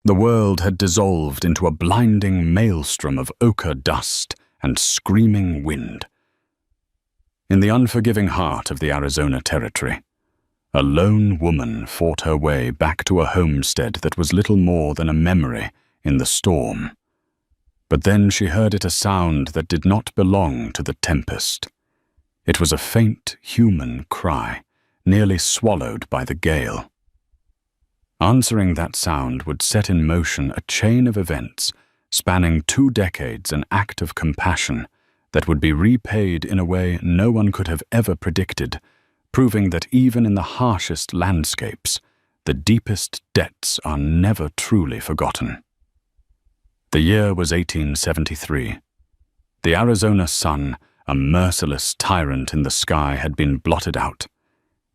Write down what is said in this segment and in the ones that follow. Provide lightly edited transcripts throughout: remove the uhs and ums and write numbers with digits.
The world had dissolved into a blinding maelstrom of ochre dust and screaming wind. In the unforgiving heart of the Arizona Territory, a lone woman fought her way back to a homestead that was little more than a memory in the storm. But then she heard it a sound that did not belong to the tempest. It was a faint human cry, nearly swallowed by the gale. Answering that sound would set in motion a chain of events spanning 2 decades, an act of compassion that would be repaid in a way no one could have ever predicted, proving that even in the harshest landscapes, the deepest debts are never truly forgotten. The year was 1873. The Arizona sun, a merciless tyrant in the sky, had been blotted out.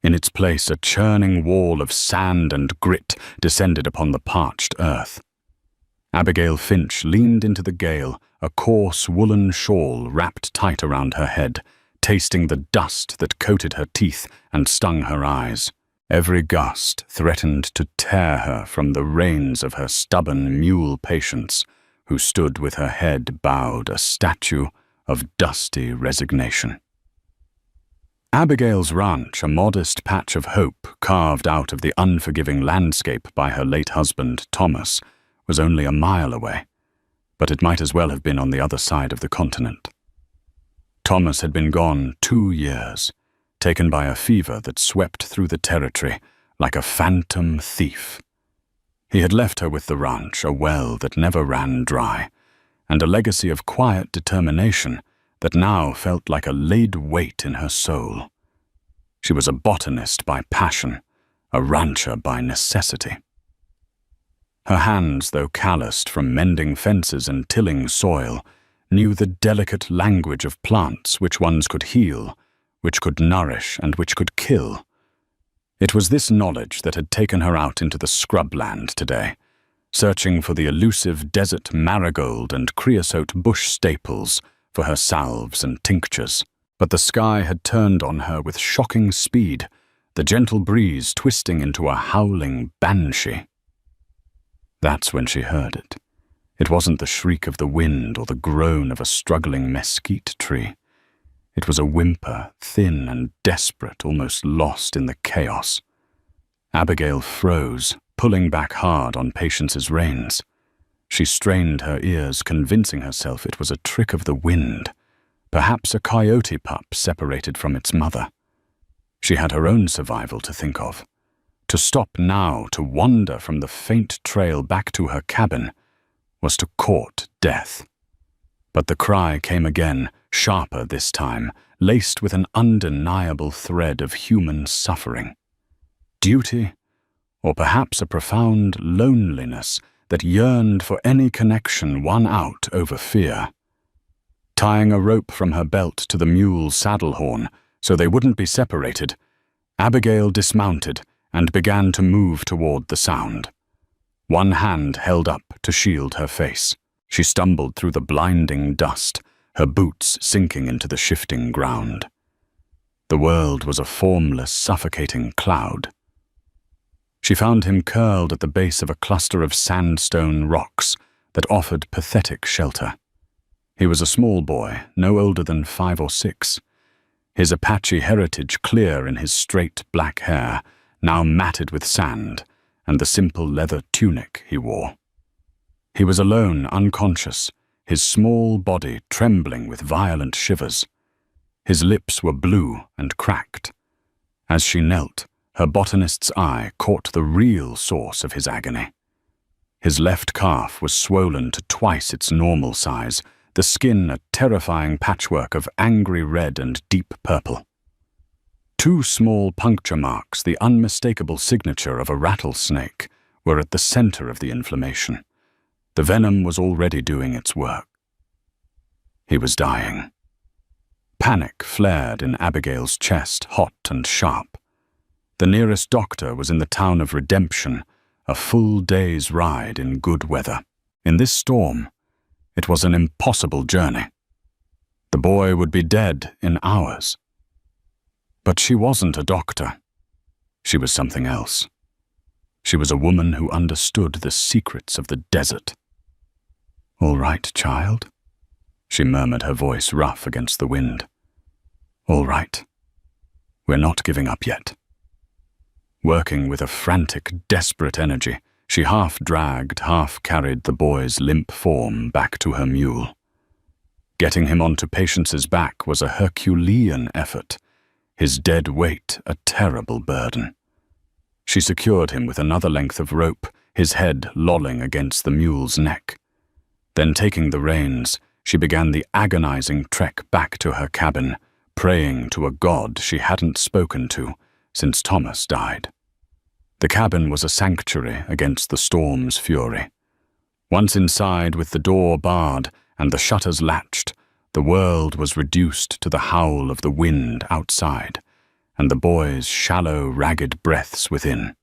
In its place, a churning wall of sand and grit descended upon the parched earth. Abigail Finch leaned into the gale, a coarse woolen shawl wrapped tight around her head, tasting the dust that coated her teeth and stung her eyes. Every gust threatened to tear her from the reins of her stubborn mule patience, who stood with her head bowed, a statue of dusty resignation. Abigail's ranch, a modest patch of hope carved out of the unforgiving landscape by her late husband, Thomas, was only a mile away, but it might as well have been on the other side of the continent. Thomas had been gone 2 years, taken by a fever that swept through the territory like a phantom thief. He had left her with the ranch, a well that never ran dry, and a legacy of quiet determination that now felt like a lead weight in her soul. She was a botanist by passion, a rancher by necessity. Her hands, though calloused from mending fences and tilling soil, knew the delicate language of plants which ones could heal, which could nourish, and which could kill. It was this knowledge that had taken her out into the scrubland today, searching for the elusive desert marigold and creosote bush staples for her salves and tinctures. But the sky had turned on her with shocking speed, the gentle breeze twisting into a howling banshee. That's when she heard it. It wasn't the shriek of the wind or the groan of a struggling mesquite tree. It was a whimper, thin and desperate, almost lost in the chaos. Abigail froze, pulling back hard on Patience's reins. She strained her ears, convincing herself it was a trick of the wind, perhaps a coyote pup separated from its mother. She had her own survival to think of. To stop now, to wander from the faint trail back to her cabin, was to court death. But the cry came again, sharper this time, laced with an undeniable thread of human suffering. Duty, or perhaps a profound loneliness that yearned for any connection won out over fear. Tying a rope from her belt to the mule's saddle horn so they wouldn't be separated, Abigail dismounted and began to move toward the sound. One hand held up to shield her face. She stumbled through the blinding dust, her boots sinking into the shifting ground. The world was a formless, suffocating cloud. She found him curled at the base of a cluster of sandstone rocks that offered pathetic shelter. He was a small boy, no older than 5 or 6, his Apache heritage clear in his straight black hair, now matted with sand, and the simple leather tunic he wore. He was alone, unconscious, his small body trembling with violent shivers. His lips were blue and cracked. As she knelt, her botanist's eye caught the real source of his agony. His left calf was swollen to twice its normal size, the skin a terrifying patchwork of angry red and deep purple. 2 small puncture marks, the unmistakable signature of a rattlesnake, were at the center of the inflammation. The venom was already doing its work. He was dying. Panic flared in Abigail's chest, hot and sharp. The nearest doctor was in the town of Redemption, a full day's ride in good weather. In this storm, it was an impossible journey. The boy would be dead in hours. But she wasn't a doctor. She was something else. She was a woman who understood the secrets of the desert. "All right, child," she murmured, her voice rough against the wind. "All right. We're not giving up yet." Working with a frantic, desperate energy, she half dragged, half carried the boy's limp form back to her mule. Getting him onto Patience's back was a Herculean effort, his dead weight a terrible burden. She secured him with another length of rope, his head lolling against the mule's neck. Then, taking the reins, she began the agonizing trek back to her cabin, praying to a god she hadn't spoken to since Thomas died. The cabin was a sanctuary against the storm's fury. Once inside, with the door barred and the shutters latched, the world was reduced to the howl of the wind outside and the boy's shallow, ragged breaths within.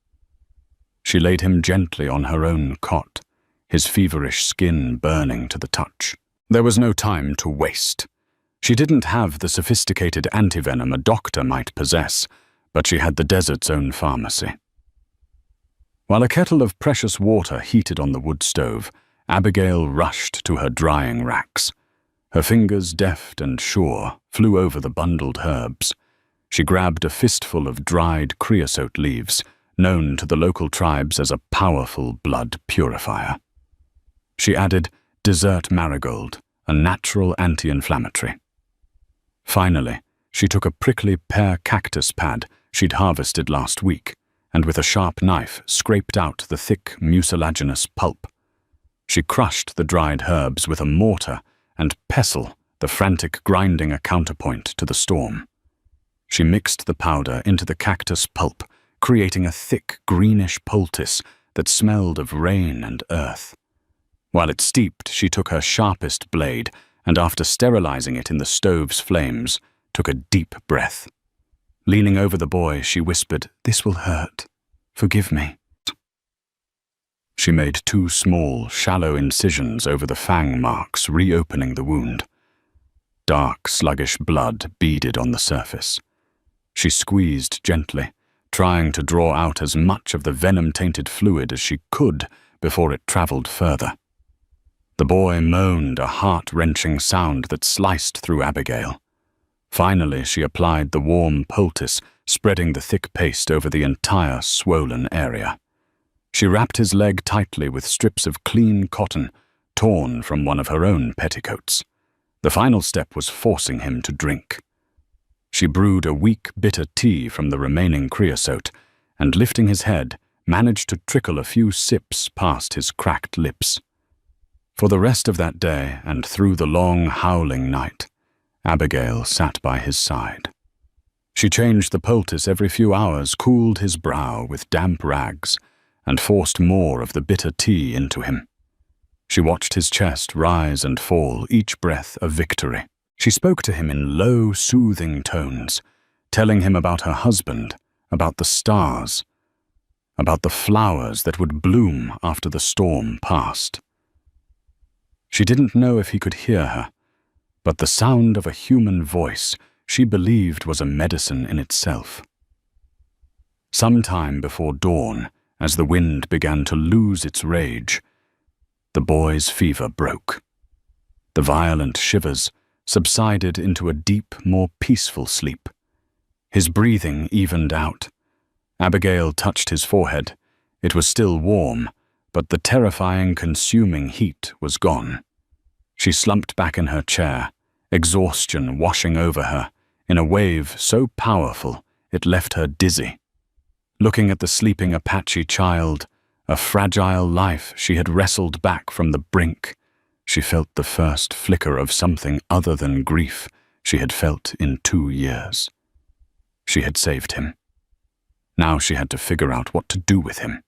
She laid him gently on her own cot, his feverish skin burning to the touch. There was no time to waste. She didn't have the sophisticated antivenom a doctor might possess, but she had the desert's own pharmacy. While a kettle of precious water heated on the wood stove, Abigail rushed to her drying racks. Her fingers, deft and sure, flew over the bundled herbs. She grabbed a fistful of dried creosote leaves, known to the local tribes as a powerful blood purifier. She added desert marigold, a natural anti-inflammatory. Finally, she took a prickly pear cactus pad she'd harvested last week, and with a sharp knife scraped out the thick mucilaginous pulp. She crushed the dried herbs with a mortar and pestle, the frantic grinding a counterpoint to the storm. She mixed the powder into the cactus pulp, creating a thick greenish poultice that smelled of rain and earth. While it steeped, she took her sharpest blade and, after sterilizing it in the stove's flames, took a deep breath. Leaning over the boy, she whispered, "This will hurt. Forgive me." She made 2 small, shallow incisions over the fang marks, reopening the wound. Dark, sluggish blood beaded on the surface. She squeezed gently, trying to draw out as much of the venom-tainted fluid as she could before it traveled further. The boy moaned, a heart-wrenching sound that sliced through Abigail. Finally, she applied the warm poultice, spreading the thick paste over the entire swollen area. She wrapped his leg tightly with strips of clean cotton, torn from one of her own petticoats. The final step was forcing him to drink. She brewed a weak, bitter tea from the remaining creosote, and lifting his head, managed to trickle a few sips past his cracked lips. For the rest of that day, and through the long, howling night, Abigail sat by his side. She changed the poultice every few hours, cooled his brow with damp rags, and forced more of the bitter tea into him. She watched his chest rise and fall, each breath a victory. She spoke to him in low, soothing tones, telling him about her husband, about the stars, about the flowers that would bloom after the storm passed. She didn't know if he could hear her, but the sound of a human voice she believed was a medicine in itself. Sometime before dawn, as the wind began to lose its rage, the boy's fever broke. The violent shivers subsided into a deep, more peaceful sleep. His breathing evened out. Abigail touched his forehead. It was still warm, but the terrifying, consuming heat was gone. She slumped back in her chair, exhaustion washing over her in a wave so powerful it left her dizzy. Looking at the sleeping Apache child, a fragile life she had wrestled back from the brink, she felt the first flicker of something other than grief she had felt in 2 years. She had saved him. Now she had to figure out what to do with him.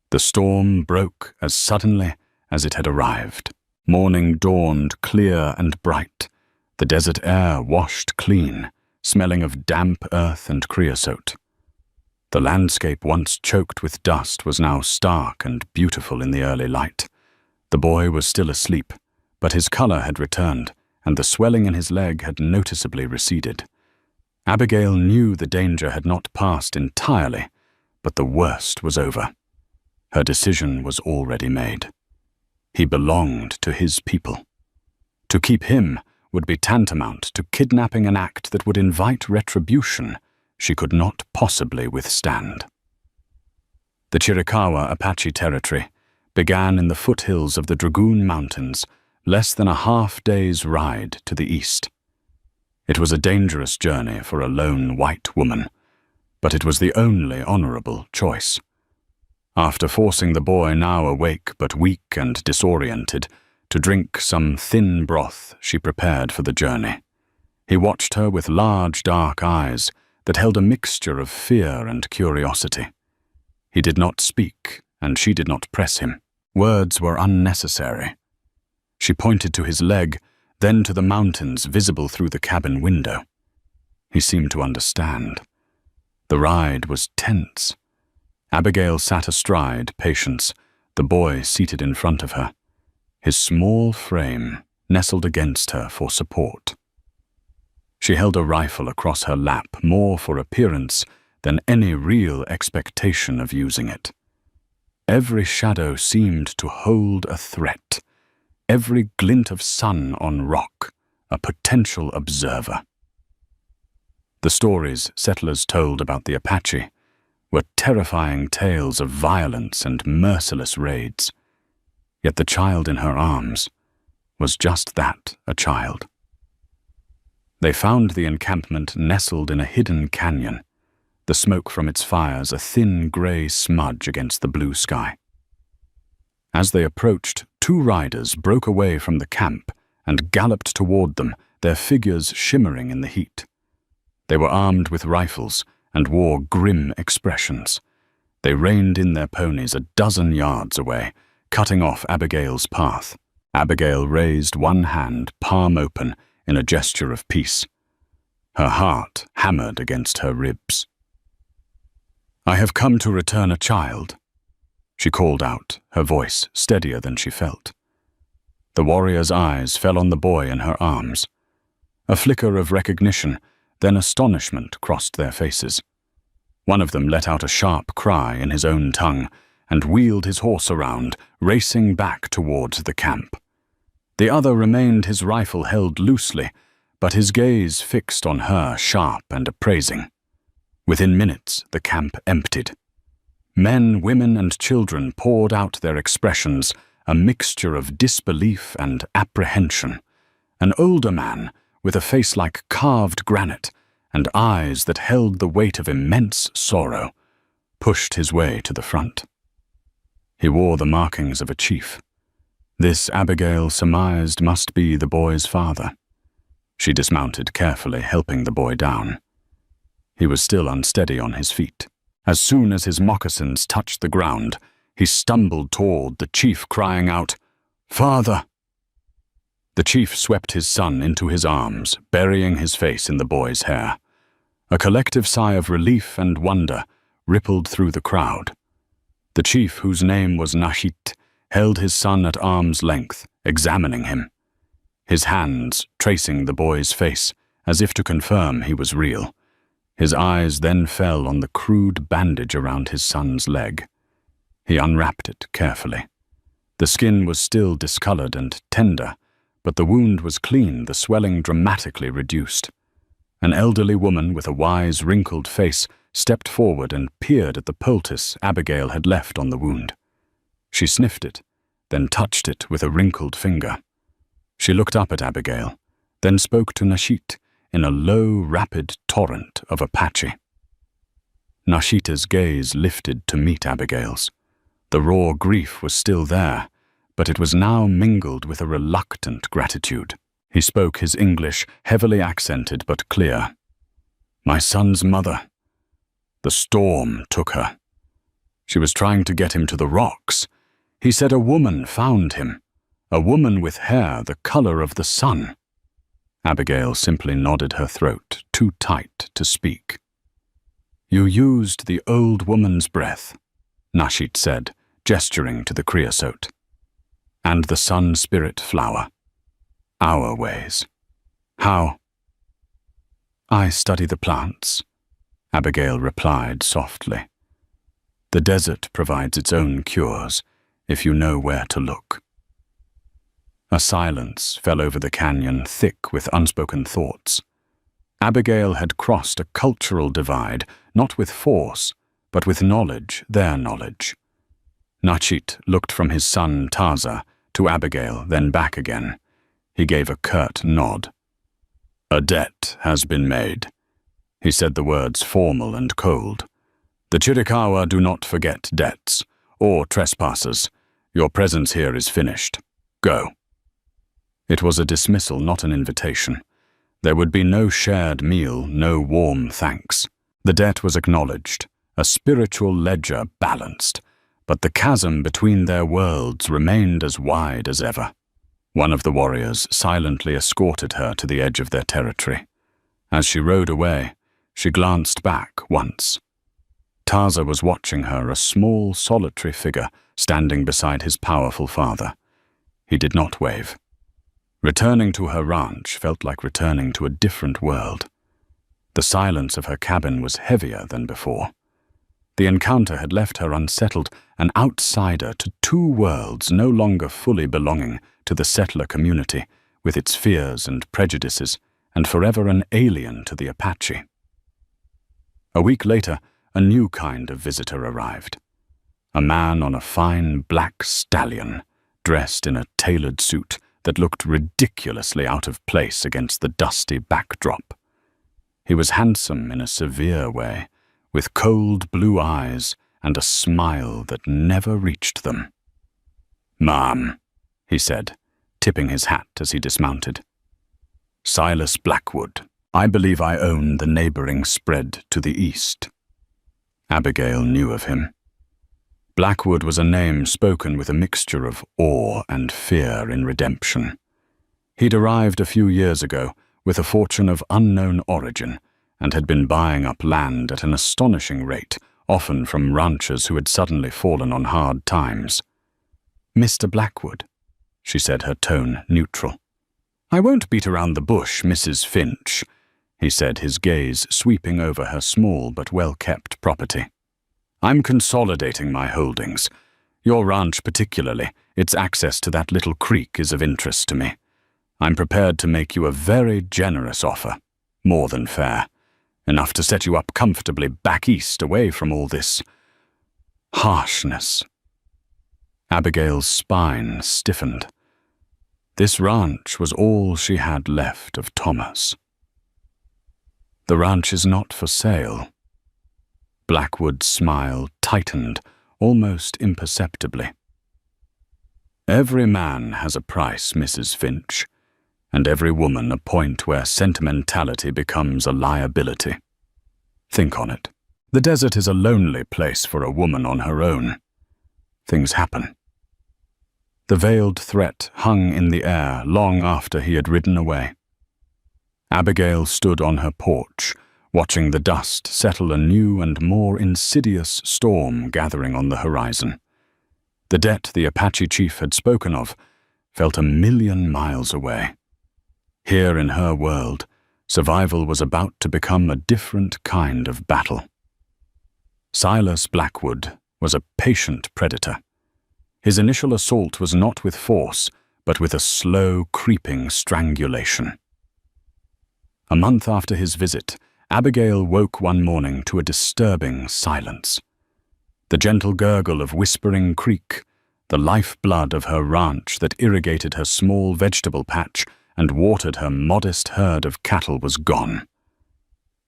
The storm broke as suddenly as it had arrived. Morning dawned clear and bright. The desert air washed clean, smelling of damp earth and creosote. The landscape, once choked with dust, was now stark and beautiful in the early light. The boy was still asleep, but his color had returned, and the swelling in his leg had noticeably receded. Abigail knew the danger had not passed entirely, But the worst was over. Her decision was already made. He belonged to his people. To keep him would be tantamount to kidnapping an act that would invite retribution she could not possibly withstand. The Chiricahua Apache territory began in the foothills of the Dragoon Mountains, less than a half-day's ride to the east. It was a dangerous journey for a lone white woman, but it was the only honorable choice. After forcing the boy, now awake but weak and disoriented, to drink some thin broth she prepared for the journey, he watched her with large dark eyes that held a mixture of fear and curiosity. He did not speak, and she did not press him. Words were unnecessary. She pointed to his leg, then to the mountains visible through the cabin window. He seemed to understand. The ride was tense. Abigail sat astride Patience, the boy seated in front of her, his small frame nestled against her for support. She held a rifle across her lap, more for appearance than any real expectation of using it. Every shadow seemed to hold a threat, every glint of sun on rock a potential observer. The stories settlers told about the Apache were terrifying tales of violence and merciless raids. Yet the child in her arms was just that, a child. They found the encampment nestled in a hidden canyon, the smoke from its fires a thin gray smudge against the blue sky. As they approached, two riders broke away from the camp and galloped toward them, their figures shimmering in the heat. They were armed with rifles and wore grim expressions. They reined in their ponies a dozen yards away, cutting off Abigail's path. Abigail raised one hand, palm open, in a gesture of peace. Her heart hammered against her ribs. "I have come to return a child," she called out, her voice steadier than she felt. The warrior's eyes fell on the boy in her arms. A flicker of recognition, then astonishment crossed their faces. One of them let out a sharp cry in his own tongue and wheeled his horse around, racing back towards the camp. The other remained, his rifle held loosely, but his gaze fixed on her, sharp and appraising. Within minutes, the camp emptied. Men, women, and children poured out their expressions, a mixture of disbelief and apprehension. An older man, with a face like carved granite and eyes that held the weight of immense sorrow, pushed his way to the front. He wore the markings of a chief. This, Abigail surmised, must be the boy's father. She dismounted carefully, helping the boy down. He was still unsteady on his feet. As soon as his moccasins touched the ground, he stumbled toward the chief, crying out, "Father!" The chief swept his son into his arms, burying his face in the boy's hair. A collective sigh of relief and wonder rippled through the crowd. The chief, whose name was Nashit, held his son at arm's length, examining him, his hands tracing the boy's face as if to confirm he was real. His eyes then fell on the crude bandage around his son's leg. He unwrapped it carefully. The skin was still discolored and tender, but the wound was clean, the swelling dramatically reduced. An elderly woman with a wise, wrinkled face stepped forward and peered at the poultice Abigail had left on the wound. She sniffed it, then touched it with a wrinkled finger. She looked up at Abigail, then spoke to Nashit in a low, rapid torrent of Apache. Nashita's gaze lifted to meet Abigail's. The raw grief was still there, but it was now mingled with a reluctant gratitude. He spoke his English, heavily accented but clear. "My son's mother. The storm took her. She was trying to get him to the rocks. He said a woman found him, a woman with hair the color of the sun." Abigail simply nodded her throat, too tight to speak. "You used the old woman's breath," Nashit said, gesturing to the creosote. "And the sun spirit flower. Our ways." "How?" "I study the plants," Abigail replied softly. The desert provides its own cures, if you know where to look. A silence fell over the canyon, thick with unspoken thoughts. Abigail had crossed a cultural divide, not with force, but with knowledge, their knowledge. Nachit looked from his son Taza to Abigail, then back again. He gave a curt nod. "A debt has been made." He said the words formal and cold. "The Chiricahua do not forget debts, or trespassers. Your presence here is finished. Go." It was a dismissal, not an invitation. There would be no shared meal, no warm thanks. The debt was acknowledged, a spiritual ledger balanced, but the chasm between their worlds remained as wide as ever. One of the warriors silently escorted her to the edge of their territory. As she rode away, she glanced back once. Taza was watching her, a small, solitary figure standing beside his powerful father. He did not wave. Returning to her ranch felt like returning to a different world. The silence of her cabin was heavier than before. The encounter had left her unsettled, an outsider to two worlds no longer fully belonging to the settler community, with its fears and prejudices, and forever an alien to the Apache. A week later, a new kind of visitor arrived. A man on a fine black stallion, dressed in a tailored suit that looked ridiculously out of place against the dusty backdrop. He was handsome in a severe way, with cold blue eyes and a smile that never reached them. "Ma'am," he said, tipping his hat as he dismounted. "Silas Blackwood. I believe I own the neighboring spread to the east." Abigail knew of him. Blackwood was a name spoken with a mixture of awe and fear in redemption. He'd arrived a few years ago with a fortune of unknown origin and had been buying up land at an astonishing rate, often from ranchers who had suddenly fallen on hard times. "Mr. Blackwood," she said, her tone neutral. "I won't beat around the bush, Mrs. Finch," he said, his gaze sweeping over her small but well-kept property. "I'm consolidating my holdings. Your ranch particularly, its access to that little creek is of interest to me. I'm prepared to make you a very generous offer, more than fair, enough to set you up comfortably back east away from all this harshness." Abigail's spine stiffened. This ranch was all she had left of Thomas. "The ranch is not for sale." Blackwood's smile tightened, almost imperceptibly. "Every man has a price, Mrs. Finch, and every woman a point where sentimentality becomes a liability. Think on it. The desert is a lonely place for a woman on her own. Things happen." The veiled threat hung in the air long after he had ridden away. Abigail stood on her porch, watching the dust settle, a new and more insidious storm gathering on the horizon. The debt the Apache chief had spoken of felt 1,000,000 miles away. Here in her world, survival was about to become a different kind of battle. Silas Blackwood was a patient predator. His initial assault was not with force, but with a slow, creeping strangulation. A month after his visit, Abigail woke one morning to a disturbing silence. The gentle gurgle of Whispering Creek, the lifeblood of her ranch that irrigated her small vegetable patch and watered her modest herd of cattle, was gone.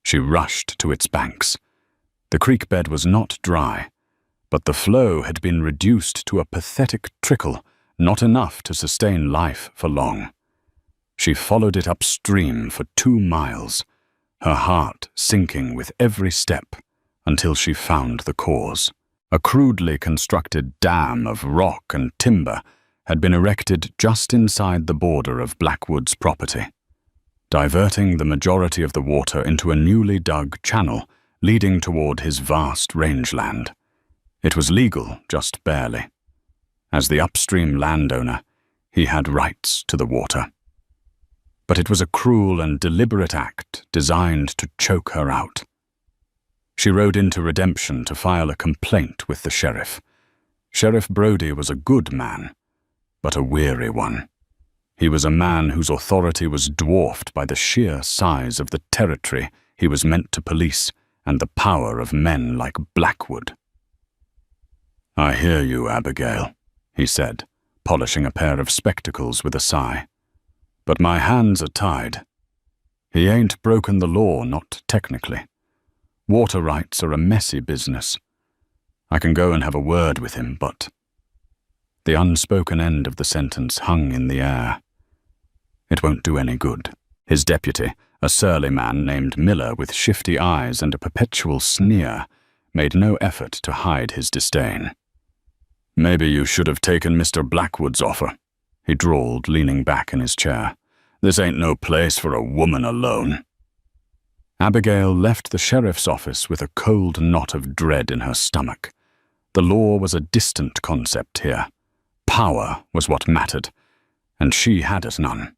She rushed to its banks. The creek bed was not dry, but the flow had been reduced to a pathetic trickle, not enough to sustain life for long. She followed it upstream for 2 miles, her heart sinking with every step, until she found the cause. A crudely constructed dam of rock and timber had been erected just inside the border of Blackwood's property, diverting the majority of the water into a newly dug channel leading toward his vast rangeland. It was legal, just barely. As the upstream landowner, he had rights to the water. But it was a cruel and deliberate act designed to choke her out. She rode into Redemption to file a complaint with the sheriff. Sheriff Brody was a good man, but a weary one. He was a man whose authority was dwarfed by the sheer size of the territory he was meant to police and the power of men like Blackwood. "I hear you, Abigail," he said, polishing a pair of spectacles with a sigh. "But my hands are tied. He ain't broken the law, not technically. Water rights are a messy business. I can go and have a word with him, but—" The unspoken end of the sentence hung in the air. It won't do any good. His deputy, a surly man named Miller with shifty eyes and a perpetual sneer, made no effort to hide his disdain. "Maybe you should have taken Mr. Blackwood's offer," he drawled, leaning back in his chair. "This ain't no place for a woman alone." Abigail left the sheriff's office with a cold knot of dread in her stomach. The law was a distant concept here. Power was what mattered, and she had it none.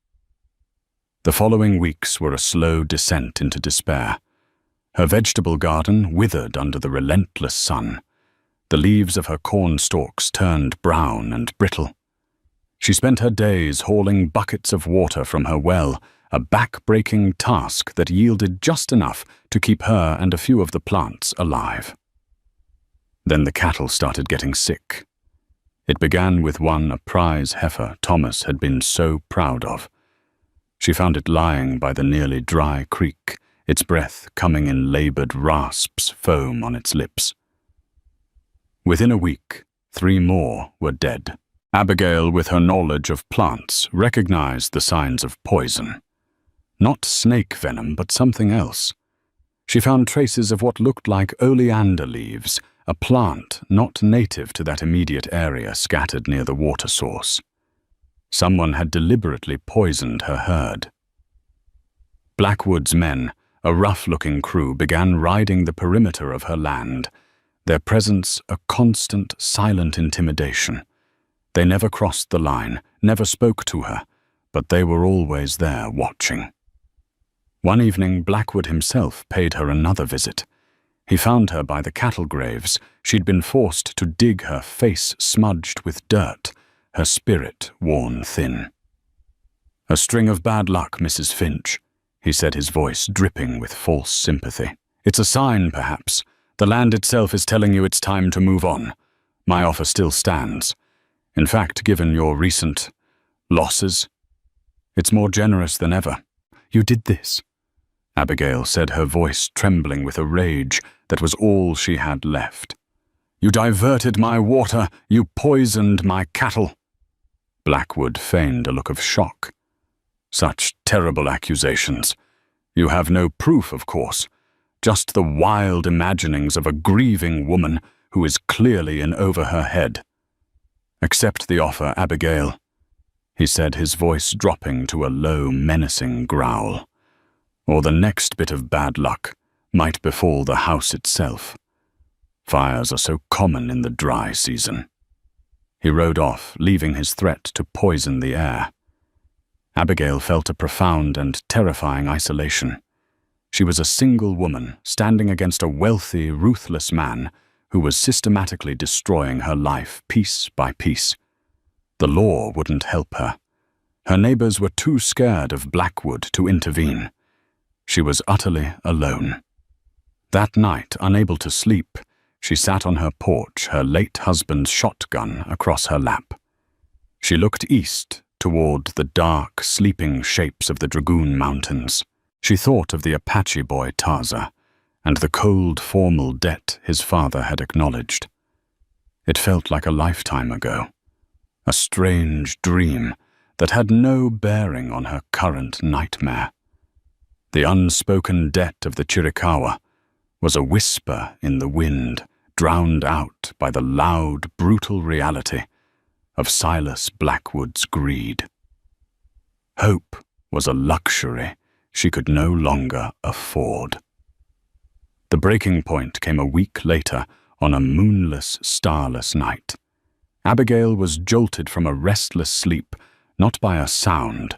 The following weeks were a slow descent into despair. Her vegetable garden withered under the relentless sun. The leaves of her corn stalks turned brown and brittle. She spent her days hauling buckets of water from her well, a back-breaking task that yielded just enough to keep her and a few of the plants alive. Then the cattle started getting sick. It began with one, a prize heifer Thomas had been so proud of. She found it lying by the nearly dry creek, its breath coming in labored rasps, foam on its lips. Within a week, 3 more were dead. Abigail, with her knowledge of plants, recognized the signs of poison. Not snake venom, but something else. She found traces of what looked like oleander leaves, a plant not native to that immediate area scattered near the water source. Someone had deliberately poisoned her herd. Blackwood's men, a rough-looking crew, began riding the perimeter of her land, their presence a constant, silent intimidation. They never crossed the line, never spoke to her, but they were always there watching. One evening, Blackwood himself paid her another visit. He found her by the cattle graves. She'd been forced to dig, her face smudged with dirt, her spirit worn thin. "A string of bad luck, Mrs. Finch," he said, his voice dripping with false sympathy. "It's a sign, perhaps. The land itself is telling you it's time to move on. My offer still stands. In fact, given your recent losses, it's more generous than ever." "You did this," Abigail said, her voice trembling with a rage that was all she had left. "You diverted my water, you poisoned my cattle." Blackwood feigned a look of shock. "Such terrible accusations. You have no proof, of course, just the wild imaginings of a grieving woman who is clearly in over her head. Accept the offer, Abigail," he said, his voice dropping to a low, menacing growl. "Or the next bit of bad luck might befall the house itself. Fires are so common in the dry season." He rode off, leaving his threat to poison the air. Abigail felt a profound and terrifying isolation. She was a single woman standing against a wealthy, ruthless man who was systematically destroying her life piece by piece. The law wouldn't help her. Her neighbors were too scared of Blackwood to intervene. She was utterly alone. That night, unable to sleep, she sat on her porch, her late husband's shotgun across her lap. She looked east toward the dark, sleeping shapes of the Dragoon Mountains. She thought of the Apache boy Taza and the cold, formal debt his father had acknowledged. It felt like a lifetime ago, a strange dream that had no bearing on her current nightmare. The unspoken debt of the Chiricahua was a whisper in the wind, drowned out by the loud, brutal reality of Silas Blackwood's greed. Hope was a luxury she could no longer afford. The breaking point came a week later on a moonless, starless night. Abigail was jolted from a restless sleep, not by a sound,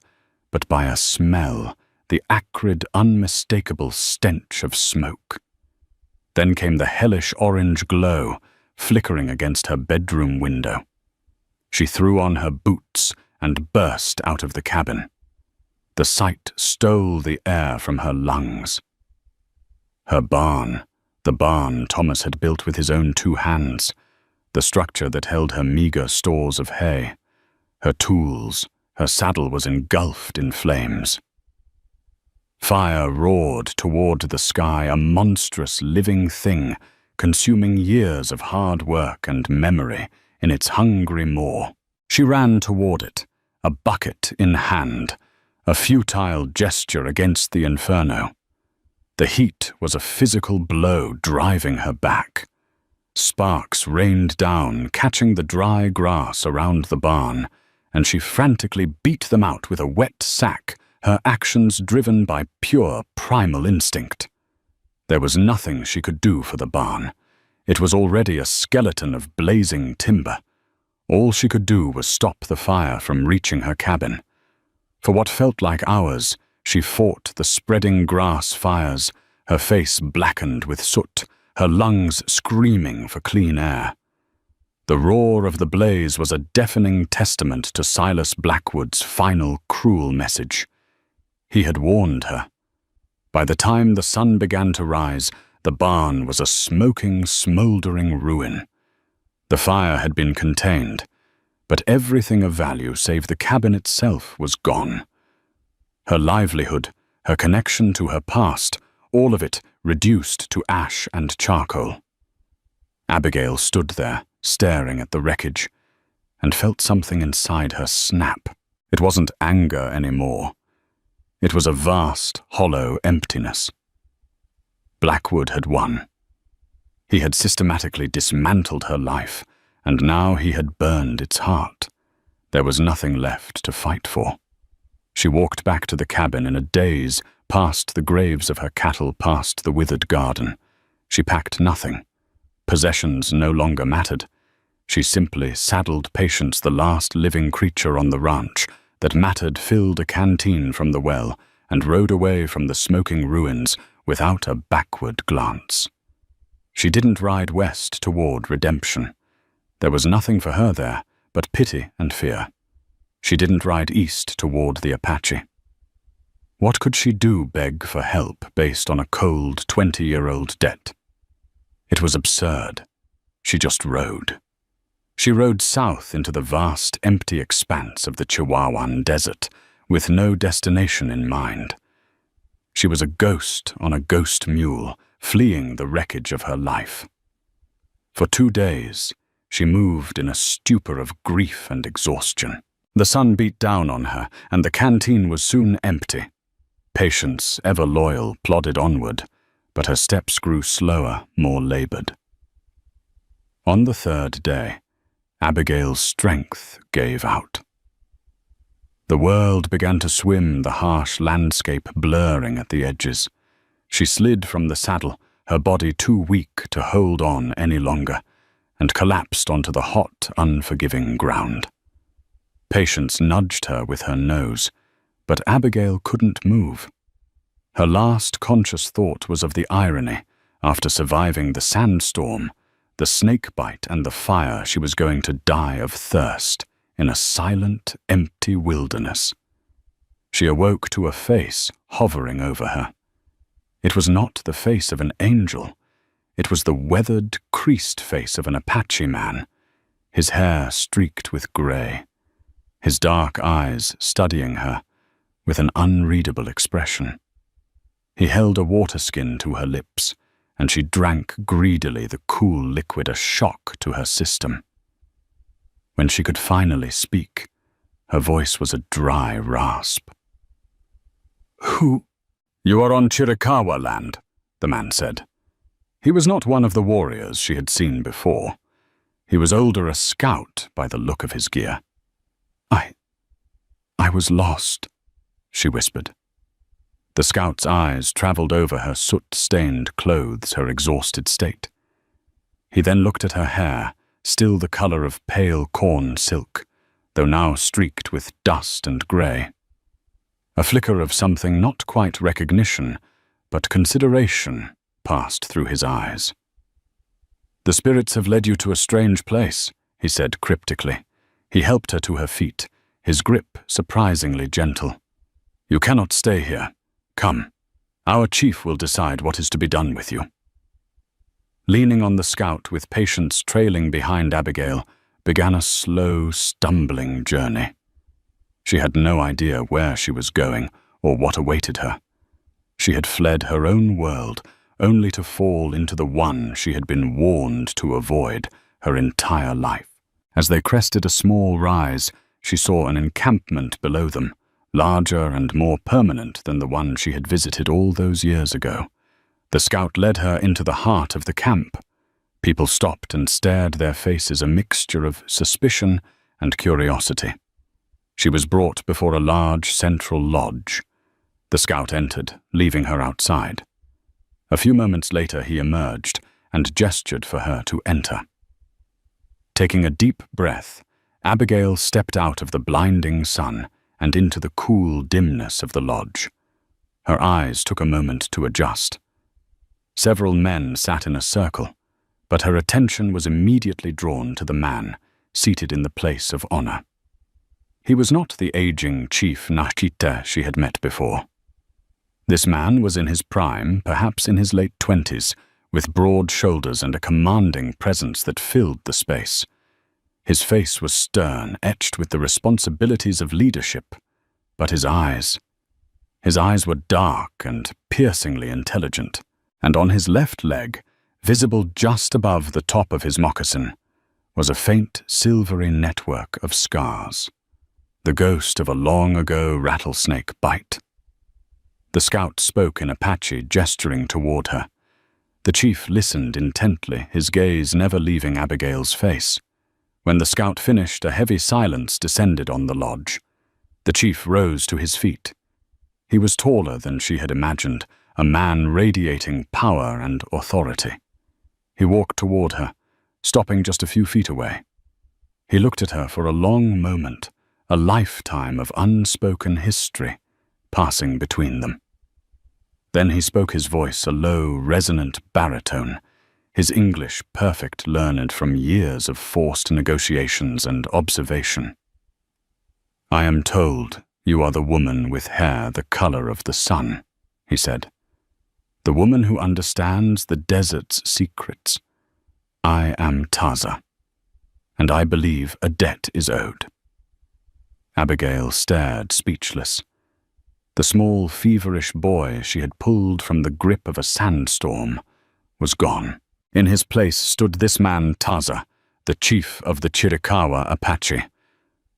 but by a smell, the acrid, unmistakable stench of smoke. Then came the hellish orange glow, flickering against her bedroom window. She threw on her boots and burst out of the cabin. The sight stole the air from her lungs. Her barn, the barn Thomas had built with his own 2 hands, the structure that held her meager stores of hay, her tools, her saddle was engulfed in flames. Fire roared toward the sky, a monstrous living thing, consuming years of hard work and memory in its hungry maw. She ran toward it, a bucket in hand, a futile gesture against the inferno. The heat was a physical blow driving her back. Sparks rained down, catching the dry grass around the barn, and she frantically beat them out with a wet sack, her actions driven by pure primal instinct. There was nothing she could do for the barn. It was already a skeleton of blazing timber. All she could do was stop the fire from reaching her cabin. For what felt like hours, she fought the spreading grass fires, her face blackened with soot, her lungs screaming for clean air. The roar of the blaze was a deafening testament to Silas Blackwood's final cruel message. He had warned her. By the time the sun began to rise, the barn was a smoking, smoldering ruin. The fire had been contained, but everything of value save the cabin itself was gone. Her livelihood, her connection to her past, all of it reduced to ash and charcoal. Abigail stood there, staring at the wreckage, and felt something inside her snap. It wasn't anger anymore. It was a vast, hollow emptiness. Blackwood had won. He had systematically dismantled her life, and now he had burned its heart. There was nothing left to fight for. She walked back to the cabin in a daze, past the graves of her cattle, past the withered garden. She packed nothing. Possessions no longer mattered. She simply saddled Patience, the last living creature on the ranch, that mattered, filled a canteen from the well, and rode away from the smoking ruins without a backward glance. She didn't ride west toward redemption. There was nothing for her there but pity and fear. She didn't ride east toward the Apache. What could she do beg for help based on a cold 20-year-old debt? It was absurd. She just rode. She rode south into the vast, empty expanse of the Chihuahuan Desert, with no destination in mind. She was a ghost on a ghost mule, fleeing the wreckage of her life. For 2 days, she moved in a stupor of grief and exhaustion. The sun beat down on her, and the canteen was soon empty. Patience, ever loyal, plodded onward, but her steps grew slower, more labored. On the 3rd day, Abigail's strength gave out. The world began to swim, the harsh landscape blurring at the edges. She slid from the saddle, her body too weak to hold on any longer, and collapsed onto the hot, unforgiving ground. Patience nudged her with her nose, but Abigail couldn't move. Her last conscious thought was of the irony, after surviving the sandstorm, the snakebite and the fire, she was going to die of thirst in a silent, empty wilderness. She awoke to a face hovering over her. It was not the face of an angel. It was the weathered, creased face of an Apache man, his hair streaked with gray, his dark eyes studying her with an unreadable expression. He held a water skin to her lips, and she drank greedily the cool liquid, a shock to her system. When she could finally speak, her voice was a dry rasp. "Who?" "You are on Chiricahua land," the man said. He was not one of the warriors she had seen before. He was older, a scout by the look of his gear. I was lost," she whispered. The scout's eyes traveled over her soot-stained clothes, her exhausted state. He then looked at her hair, still the color of pale corn silk, though now streaked with dust and gray. A flicker of something not quite recognition, but consideration, passed through his eyes. "The spirits have led you to a strange place," he said cryptically. He helped her to her feet, his grip surprisingly gentle. "You cannot stay here. Come. Our chief will decide what is to be done with you." Leaning on the scout with Patience trailing behind Abigail, began a slow, stumbling journey. She had no idea where she was going or what awaited her. She had fled her own world, only to fall into the one she had been warned to avoid her entire life. As they crested a small rise, she saw an encampment below them, larger and more permanent than the one she had visited all those years ago. The scout led her into the heart of the camp. People stopped and stared, their faces a mixture of suspicion and curiosity. She was brought before a large central lodge. The scout entered, leaving her outside. A few moments later he emerged and gestured for her to enter. Taking a deep breath, Abigail stepped out of the blinding sun and into the cool dimness of the lodge. Her eyes took a moment to adjust. Several men sat in a circle, but her attention was immediately drawn to the man seated in the place of honor. He was not the aging Chief Nachite she had met before. This man was in his prime, perhaps in his late 20s, with broad shoulders and a commanding presence that filled the space. His face was stern, etched with the responsibilities of leadership, but his eyes were dark and piercingly intelligent, and on his left leg, visible just above the top of his moccasin, was a faint silvery network of scars, the ghost of a long-ago rattlesnake bite. The scout spoke in Apache, gesturing toward her. The chief listened intently, his gaze never leaving Abigail's face. When the scout finished, a heavy silence descended on the lodge. The chief rose to his feet. He was taller than she had imagined, a man radiating power and authority. He walked toward her, stopping just a few feet away. He looked at her for a long moment, a lifetime of unspoken history passing between them. Then he spoke, his voice a low, resonant baritone, his English perfect, learned from years of forced negotiations and observation. "I am told you are the woman with hair the color of the sun," he said. "The woman who understands the desert's secrets. I am Taza, and I believe a debt is owed." Abigail stared, speechless. The small, feverish boy she had pulled from the grip of a sandstorm was gone. In his place stood this man Taza, the chief of the Chiricahua Apache.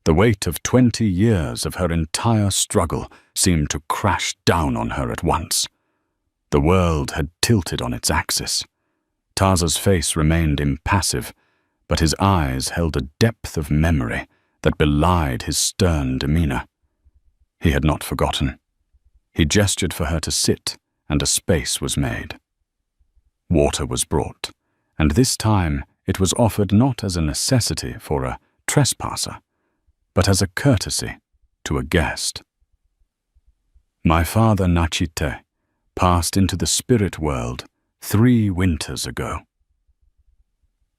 The weight of 20 years of her entire struggle seemed to crash down on her at once. The world had tilted on its axis. Taza's face remained impassive, but his eyes held a depth of memory that belied his stern demeanor. He had not forgotten. He gestured for her to sit, and a space was made. Water was brought, and this time it was offered not as a necessity for a trespasser, but as a courtesy to a guest. "My father Nachite passed into the spirit world 3 winters ago."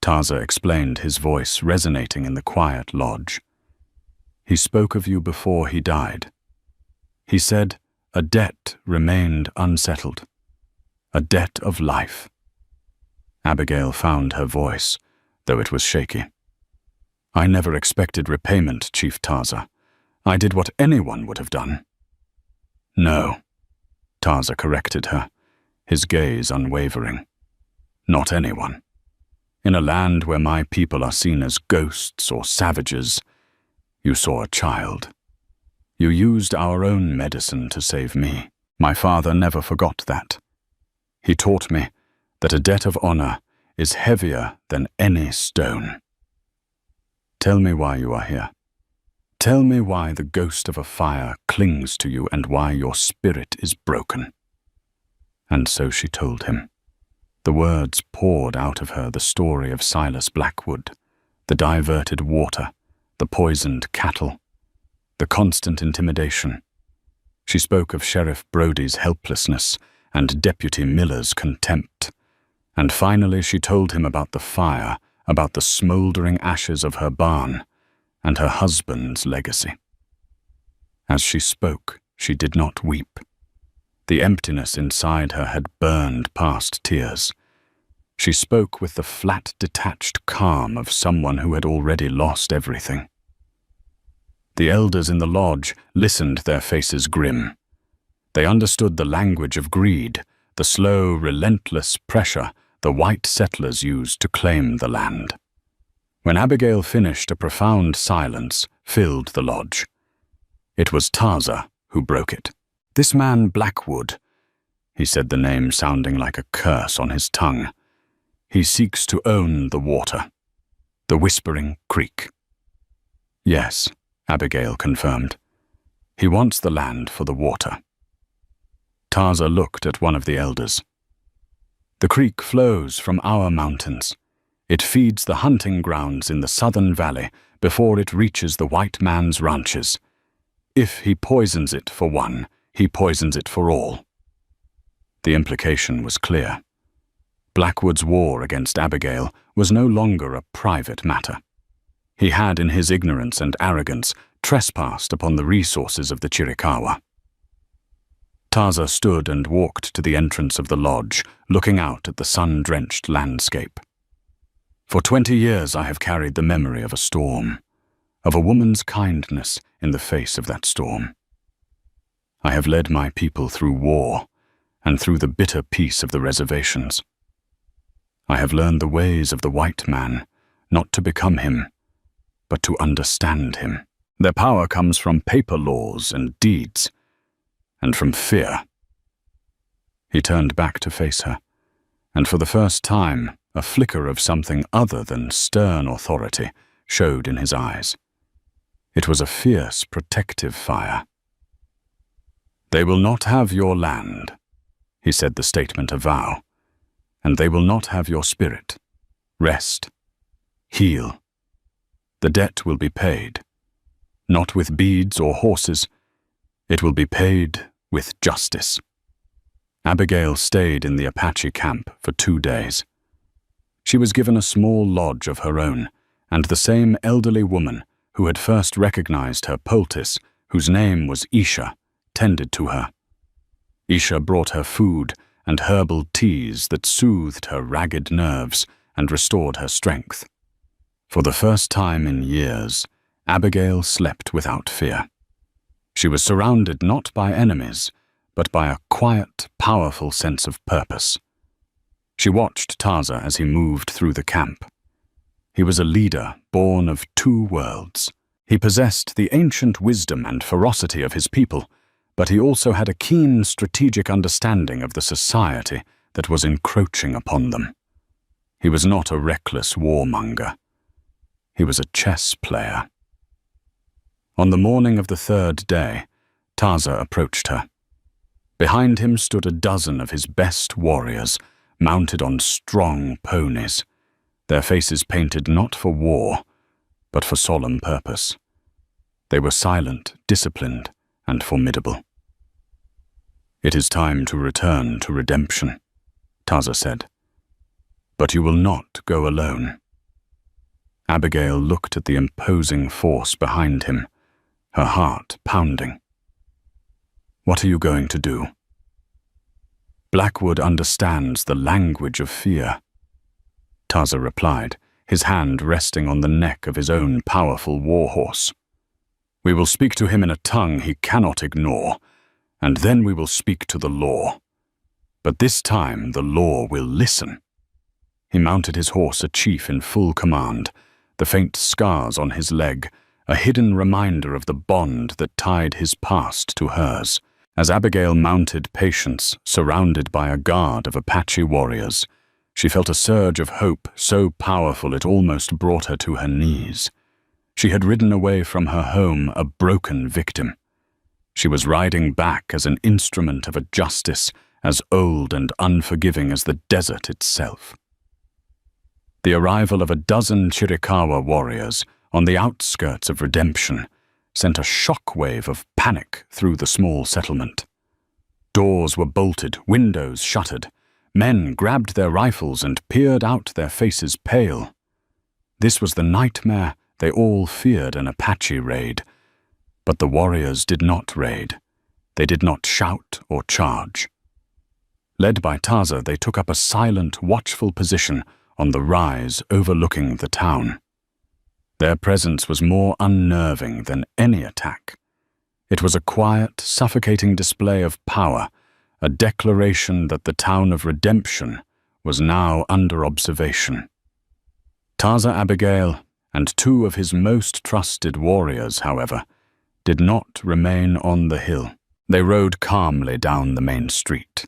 Taza explained, his voice resonating in the quiet lodge. "He spoke of you before he died. He said a debt remained unsettled, a debt of life." Abigail found her voice, though it was shaky. "I never expected repayment, Chief Taza. I did what anyone would have done." "No," Taza corrected her, his gaze unwavering. "Not anyone. In a land where my people are seen as ghosts or savages, you saw a child. You used our own medicine to save me. My father never forgot that. He taught me that a debt of honor is heavier than any stone. Tell me why you are here. Tell me why the ghost of a fire clings to you and why your spirit is broken." And so she told him. The words poured out of her, the story of Silas Blackwood, the diverted water, the poisoned cattle, the constant intimidation. She spoke of Sheriff Brody's helplessness and Deputy Miller's contempt. And finally she told him about the fire, about the smouldering ashes of her barn, and her husband's legacy. As she spoke, she did not weep. The emptiness inside her had burned past tears. She spoke with the flat, detached calm of someone who had already lost everything. The elders in the lodge listened, their faces grim. They understood the language of greed, the slow, relentless pressure the white settlers used to claim the land. When Abigail finished, a profound silence filled the lodge. It was Taza who broke it. "This man Blackwood," he said, the name sounding like a curse on his tongue. "He seeks to own the water, the Whispering Creek." "Yes," Abigail confirmed. "He wants the land for the water." Taza looked at one of the elders. "The creek flows from our mountains. It feeds the hunting grounds in the southern valley before it reaches the white man's ranches. If he poisons it for one, he poisons it for all." The implication was clear. Blackwood's war against Abigail was no longer a private matter. He had, in his ignorance and arrogance, trespassed upon the resources of the Chiricahua. Taza stood and walked to the entrance of the lodge, looking out at the sun-drenched landscape. "For 20 years I have carried the memory of a storm, of a woman's kindness in the face of that storm. I have led my people through war and through the bitter peace of the reservations. I have learned the ways of the white man, not to become him, but to understand him. Their power comes from paper laws and deeds, and from fear." He turned back to face her, and for the first time, a flicker of something other than stern authority showed in his eyes. It was a fierce, protective fire. "They will not have your land," he said, the statement a vow, "and they will not have your spirit. Rest. Heal. The debt will be paid, not with beads or horses. It will be paid with justice." Abigail stayed in the Apache camp for 2 days. She was given a small lodge of her own, and the same elderly woman who had first recognized her poultice, whose name was Isha, tended to her. Isha brought her food and herbal teas that soothed her ragged nerves and restored her strength. For the first time in years, Abigail slept without fear. She was surrounded not by enemies, but by a quiet, powerful sense of purpose. She watched Taza as he moved through the camp. He was a leader born of 2 worlds. He possessed the ancient wisdom and ferocity of his people, but he also had a keen strategic understanding of the society that was encroaching upon them. He was not a reckless warmonger. He was a chess player. On the morning of the 3rd day, Taza approached her. Behind him stood a dozen of his best warriors, mounted on strong ponies, their faces painted not for war, but for solemn purpose. They were silent, disciplined, and formidable. "It is time to return to redemption," Taza said. "But you will not go alone." Abigail looked at the imposing force behind him, her heart pounding. "What are you going to do?" "Blackwood understands the language of fear," Taza replied, his hand resting on the neck of his own powerful warhorse. "We will speak to him in a tongue he cannot ignore, and then we will speak to the law. But this time the law will listen." He mounted his horse, a chief in full command, the faint scars on his leg, a hidden reminder of the bond that tied his past to hers. As Abigail mounted Patience, surrounded by a guard of Apache warriors, she felt a surge of hope so powerful it almost brought her to her knees. She had ridden away from her home a broken victim. She was riding back as an instrument of a justice as old and unforgiving as the desert itself. The arrival of a dozen Chiricahua warriors on the outskirts of redemption sent a shockwave of panic through the small settlement. Doors were bolted, windows shuttered. Men grabbed their rifles and peered out, their faces pale. This was the nightmare they all feared, an Apache raid. But the warriors did not raid. They did not shout or charge. Led by Taza, they took up a silent, watchful position on the rise overlooking the town. Their presence was more unnerving than any attack. It was a quiet, suffocating display of power, a declaration that the town of redemption was now under observation. Taza Abigail and two of his most trusted warriors, however, did not remain on the hill. They rode calmly down the main street.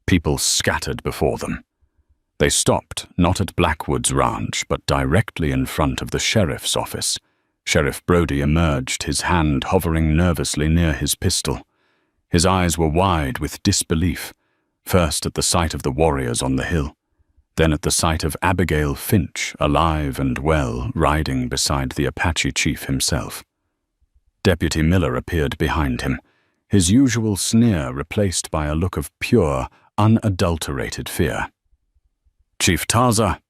People scattered before them. They stopped not at Blackwood's ranch, but directly in front of the sheriff's office. Sheriff Brody emerged, his hand hovering nervously near his pistol. His eyes were wide with disbelief, first at the sight of the warriors on the hill, then at the sight of Abigail Finch, alive and well, riding beside the Apache chief himself. Deputy Miller appeared behind him, his usual sneer replaced by a look of pure, unadulterated fear. "Chief Taza,"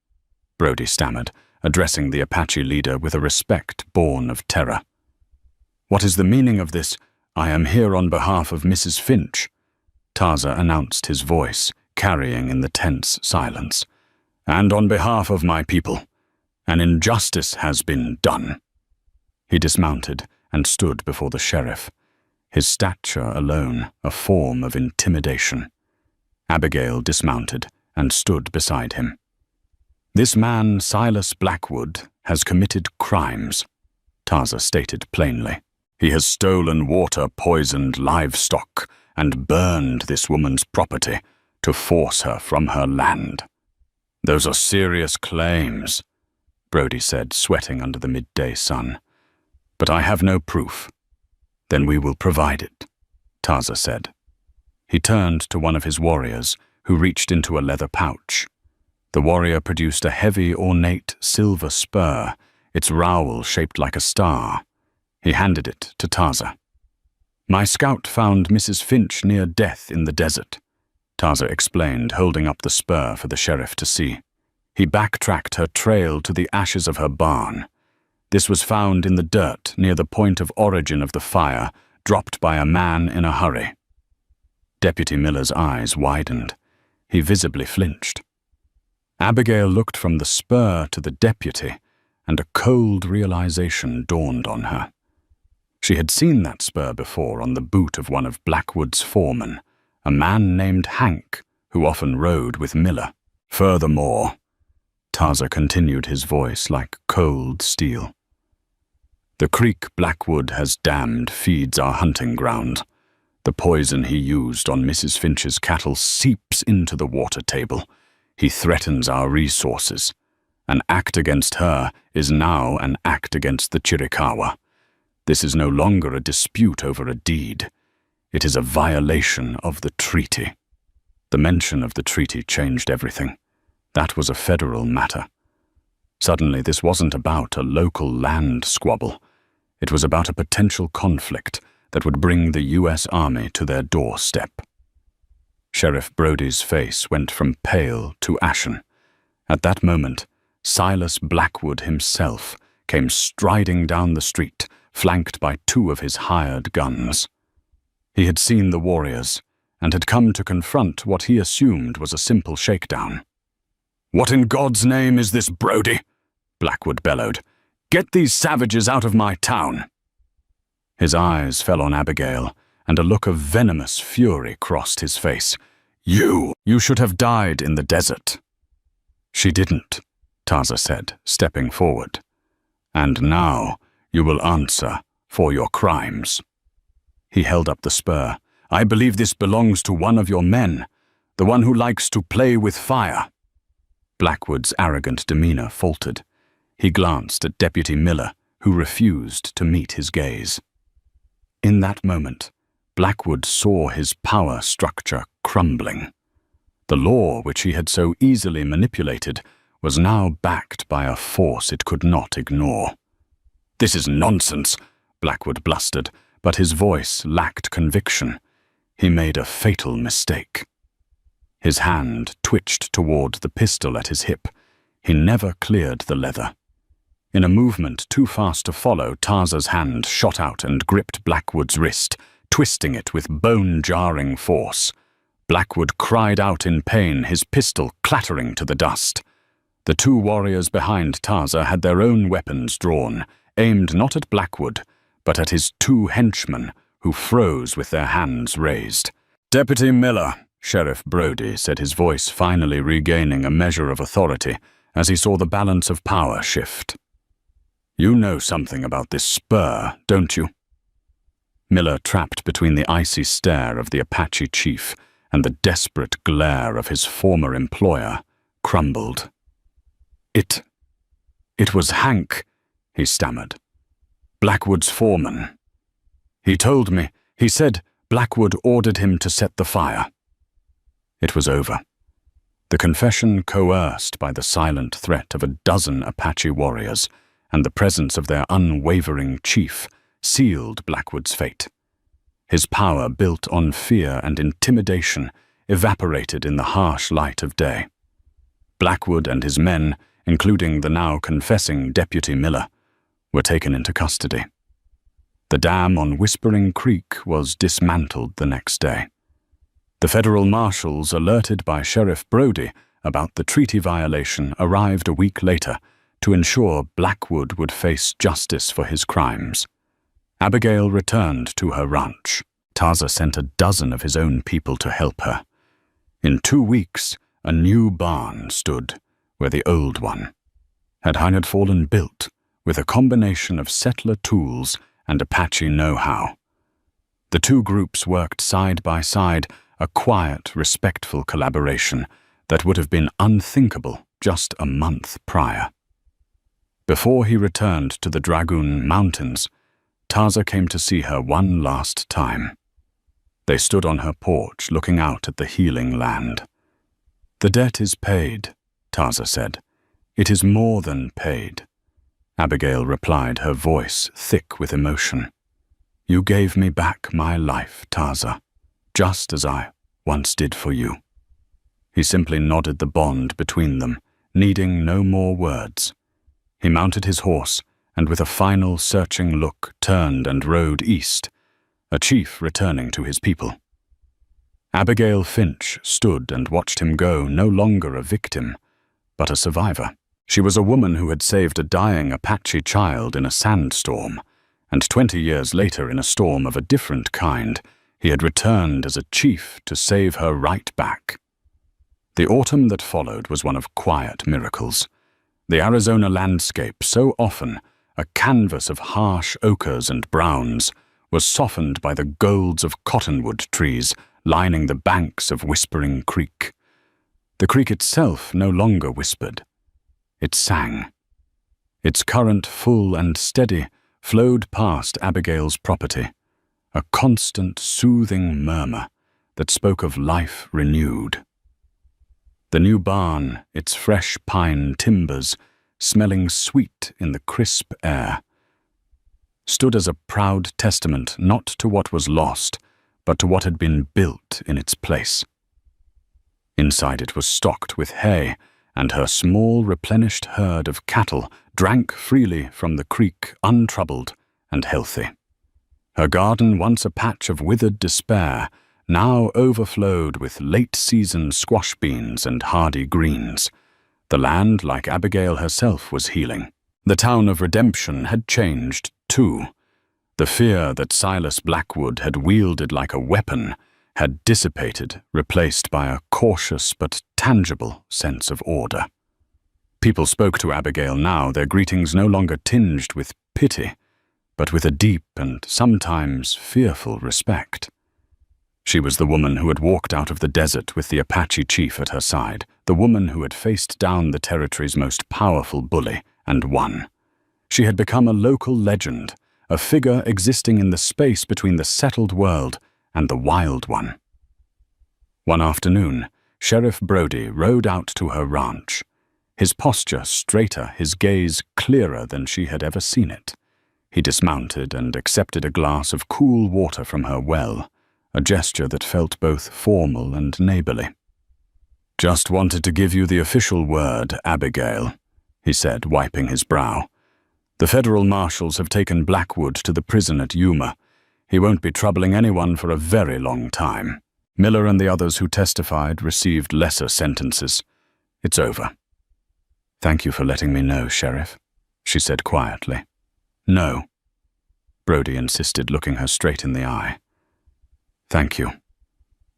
Brody stammered, addressing the Apache leader with a respect born of terror. "What is the meaning of this? I am here on behalf of Mrs. Finch," Taza announced, his voice carrying in the tense silence. "And on behalf of my people. An injustice has been done." He dismounted and stood before the sheriff, his stature alone a form of intimidation. Abigail dismounted and stood beside him. "This man, Silas Blackwood, has committed crimes," Taza stated plainly. "He has stolen water, poisoned livestock, and burned this woman's property to force her from her land." "Those are serious claims," Brody said, sweating under the midday sun. "But I have no proof." "Then we will provide it," Taza said. He turned to one of his warriors, who reached into a leather pouch. The warrior produced a heavy, ornate silver spur, its rowel shaped like a star. He handed it to Taza. "My scout found Mrs. Finch near death in the desert," Taza explained, holding up the spur for the sheriff to see. He backtracked her trail to the ashes of her barn. This was found in the dirt near the point of origin of the fire, dropped by a man in a hurry. Deputy Miller's eyes widened. He visibly flinched. Abigail looked from the spur to the deputy, and a cold realization dawned on her. She had seen that spur before on the boot of one of Blackwood's foremen, a man named Hank, who often rode with Miller. "Furthermore," Taza continued, his voice like cold steel, "the creek Blackwood has dammed feeds our hunting ground. The poison he used on Mrs. Finch's cattle seeps into the water table. He threatens our resources. An act against her is now an act against the Chiricahua. This is no longer a dispute over a deed. It is a violation of the treaty." The mention of the treaty changed everything. That was a federal matter. Suddenly, this wasn't about a local land squabble. It was about a potential conflict that would bring the U.S. Army to their doorstep. Sheriff Brody's face went from pale to ashen. At that moment, Silas Blackwood himself came striding down the street, flanked by two of his hired guns. He had seen the warriors, and had come to confront what he assumed was a simple shakedown. "What in God's name is this, Brody?" Blackwood bellowed. "Get these savages out of my town!" His eyes fell on Abigail, and a look of venomous fury crossed his face. You should have died in the desert." "She didn't," Taza said, stepping forward. "And now you will answer for your crimes." He held up the spur. "I believe this belongs to one of your men, the one who likes to play with fire." Blackwood's arrogant demeanor faltered. He glanced at Deputy Miller, who refused to meet his gaze. In that moment, Blackwood saw his power structure crumbling. The law, which he had so easily manipulated, was now backed by a force it could not ignore. "This is nonsense," Blackwood blustered, but his voice lacked conviction. He made a fatal mistake. His hand twitched toward the pistol at his hip. He never cleared the leather. In a movement too fast to follow, Tarza's hand shot out and gripped Blackwood's wrist, twisting it with bone-jarring force. Blackwood cried out in pain, his pistol clattering to the dust. The two warriors behind Tarza had their own weapons drawn, aimed not at Blackwood, but at his two henchmen, who froze with their hands raised. "Deputy Miller," Sheriff Brody said, his voice finally regaining a measure of authority as he saw the balance of power shift. "You know something about this spur, don't you?" Miller, trapped between the icy stare of the Apache chief and the desperate glare of his former employer, crumbled. It was Hank," he stammered. "Blackwood's foreman. He told me, he said Blackwood ordered him to set the fire." It was over. The confession, coerced by the silent threat of a dozen Apache warriors and the presence of their unwavering chief, sealed Blackwood's fate. His power, built on fear and intimidation, evaporated in the harsh light of day. Blackwood and his men, including the now confessing Deputy Miller, were taken into custody. The dam on Whispering Creek was dismantled the next day. The federal marshals, alerted by Sheriff Brody about the treaty violation, arrived a week later to ensure Blackwood would face justice for his crimes. Abigail returned to her ranch. Tarza sent a dozen of his own people to help her. In 2 weeks, a new barn stood where the old one had fallen built, with a combination of settler tools and Apache know-how. The two groups worked side by side, a quiet, respectful collaboration that would have been unthinkable just a month prior. Before he returned to the Dragoon Mountains, Tarza came to see her one last time. They stood on her porch, looking out at the healing land. "The debt is paid," Tarza said. "It is more than paid." Abigail replied, her voice thick with emotion. "You gave me back my life, Tarza, just as I once did for you." He simply nodded the bond between them, needing no more words. He mounted his horse, and with a final searching look turned and rode east, a chief returning to his people. Abigail Finch stood and watched him go, no longer a victim, but a survivor. She was a woman who had saved a dying Apache child in a sandstorm, and 20 years later, in a storm of a different kind, he had returned as a chief to save her right back. The autumn that followed was one of quiet miracles. The Arizona landscape, so often a canvas of harsh ochres and browns, was softened by the golds of cottonwood trees lining the banks of Whispering Creek. The creek itself no longer whispered. It sang. Its current, full and steady, flowed past Abigail's property, a constant, soothing murmur that spoke of life renewed. The new barn, its fresh pine timbers, smelling sweet in the crisp air, stood as a proud testament not to what was lost, but to what had been built in its place. Inside it was stocked with hay, and her small, replenished herd of cattle drank freely from the creek, untroubled and healthy. Her garden, once a patch of withered despair, now overflowed with late-season squash beans and hardy greens. The land, like Abigail herself, was healing. The town of Redemption had changed, too. The fear that Silas Blackwood had wielded like a weapon had dissipated, replaced by a cautious but tangible sense of order. People spoke to Abigail now, their greetings no longer tinged with pity, but with a deep and sometimes fearful respect. She was the woman who had walked out of the desert with the Apache chief at her side, the woman who had faced down the territory's most powerful bully and won. She had become a local legend, a figure existing in the space between the settled world and the wild one. One afternoon, Sheriff Brody rode out to her ranch, his posture straighter, his gaze clearer than she had ever seen it. He dismounted and accepted a glass of cool water from her well, a gesture that felt both formal and neighborly. "Just wanted to give you the official word, Abigail," he said, wiping his brow. "The federal marshals have taken Blackwood to the prison at Yuma. He won't be troubling anyone for a very long time. Miller and the others who testified received lesser sentences. It's over." "Thank you for letting me know, Sheriff," she said quietly. "No," Brody insisted, looking her straight in the eye. "Thank you.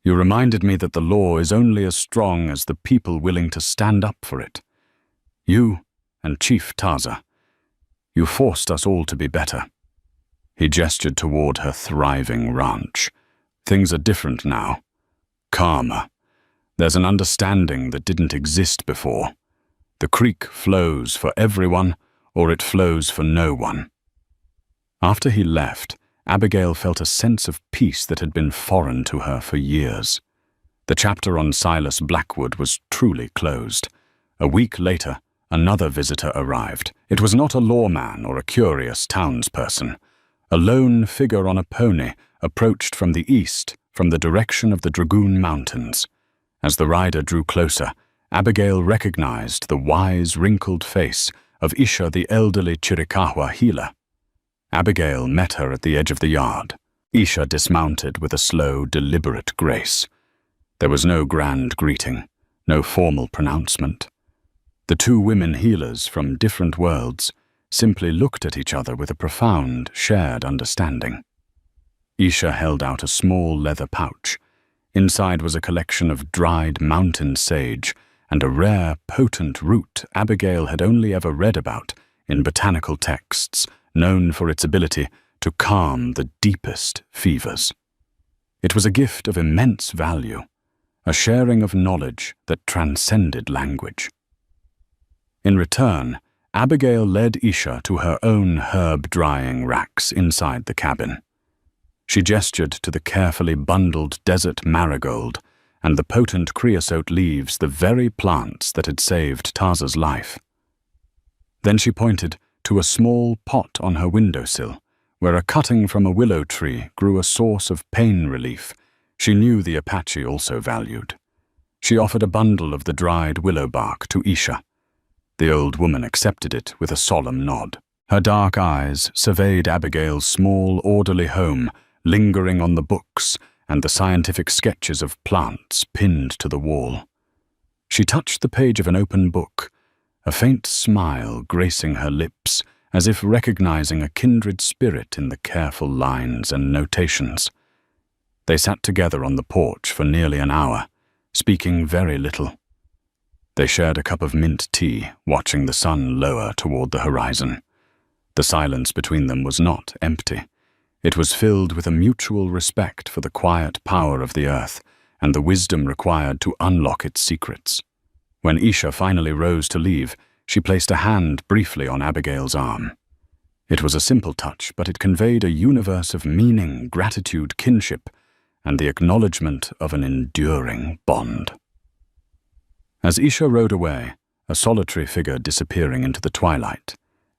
You reminded me that the law is only as strong as the people willing to stand up for it. You and Chief Taza, you forced us all to be better." He gestured toward her thriving ranch. "Things are different now. Calmer. There's an understanding that didn't exist before. The creek flows for everyone, or it flows for no one." After he left, Abigail felt a sense of peace that had been foreign to her for years. The chapter on Silas Blackwood was truly closed. A week later, another visitor arrived. It was not a lawman or a curious townsperson. A lone figure on a pony approached from the east, from the direction of the Dragoon Mountains. As the rider drew closer, Abigail recognized the wise, wrinkled face of Isha, the elderly Chiricahua healer. Abigail met her at the edge of the yard. Isha dismounted with a slow, deliberate grace. There was no grand greeting, no formal pronouncement. The two women healers from different worlds simply looked at each other with a profound, shared understanding. Isha held out a small leather pouch. Inside was a collection of dried mountain sage and a rare, potent root Abigail had only ever read about in botanical texts, known for its ability to calm the deepest fevers. It was a gift of immense value, a sharing of knowledge that transcended language. In return, Abigail led Isha to her own herb-drying racks inside the cabin. She gestured to the carefully bundled desert marigold and the potent creosote leaves, the very plants that had saved Taza's life. Then she pointed to a small pot on her windowsill, where a cutting from a willow tree grew a source of pain relief she knew the Apache also valued. She offered a bundle of the dried willow bark to Isha. The old woman accepted it with a solemn nod. Her dark eyes surveyed Abigail's small, orderly home, lingering on the books and the scientific sketches of plants pinned to the wall. She touched the page of an open book, a faint smile gracing her lips, as if recognizing a kindred spirit in the careful lines and notations. They sat together on the porch for nearly an hour, speaking very little. They shared a cup of mint tea, watching the sun lower toward the horizon. The silence between them was not empty. It was filled with a mutual respect for the quiet power of the earth and the wisdom required to unlock its secrets. When Isha finally rose to leave, she placed a hand briefly on Abigail's arm. It was a simple touch, but it conveyed a universe of meaning, gratitude, kinship, and the acknowledgement of an enduring bond. As Isha rode away, a solitary figure disappearing into the twilight,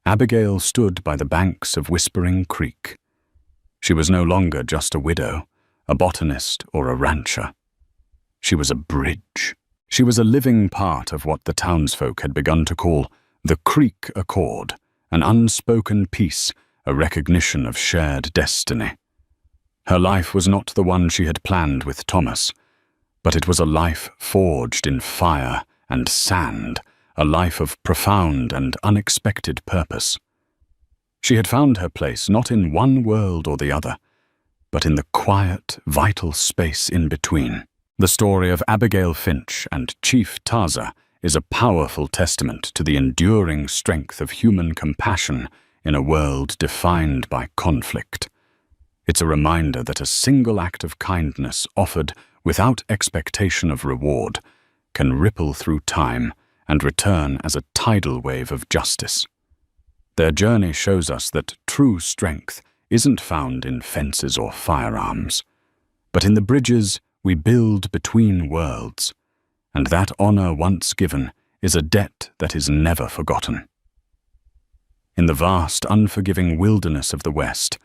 Abigail stood by the banks of Whispering Creek. She was no longer just a widow, a botanist, or a rancher. She was a bridge. She was a living part of what the townsfolk had begun to call the Creek Accord, an unspoken peace, a recognition of shared destiny. Her life was not the one she had planned with Thomas, but it was a life forged in fire and sand, a life of profound and unexpected purpose. She had found her place not in one world or the other, but in the quiet, vital space in between. The story of Abigail Finch and Chief Taza is a powerful testament to the enduring strength of human compassion in a world defined by conflict. It's a reminder that a single act of kindness offered without expectation of reward can ripple through time and return as a tidal wave of justice. Their journey shows us that true strength isn't found in fences or firearms, but in the bridges we build between worlds, and that honor once given is a debt that is never forgotten. In the vast, unforgiving wilderness of the West,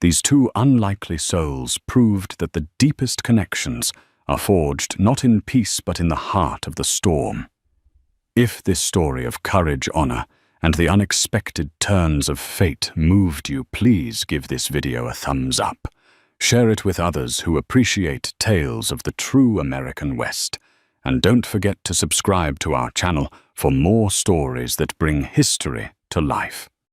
These two unlikely souls proved that the deepest connections are forged not in peace but in the heart of the storm. If this story of courage, honor, and the unexpected turns of fate moved you, please give this video a thumbs up. Share it with others who appreciate tales of the true American West. And don't forget to subscribe to our channel for more stories that bring history to life.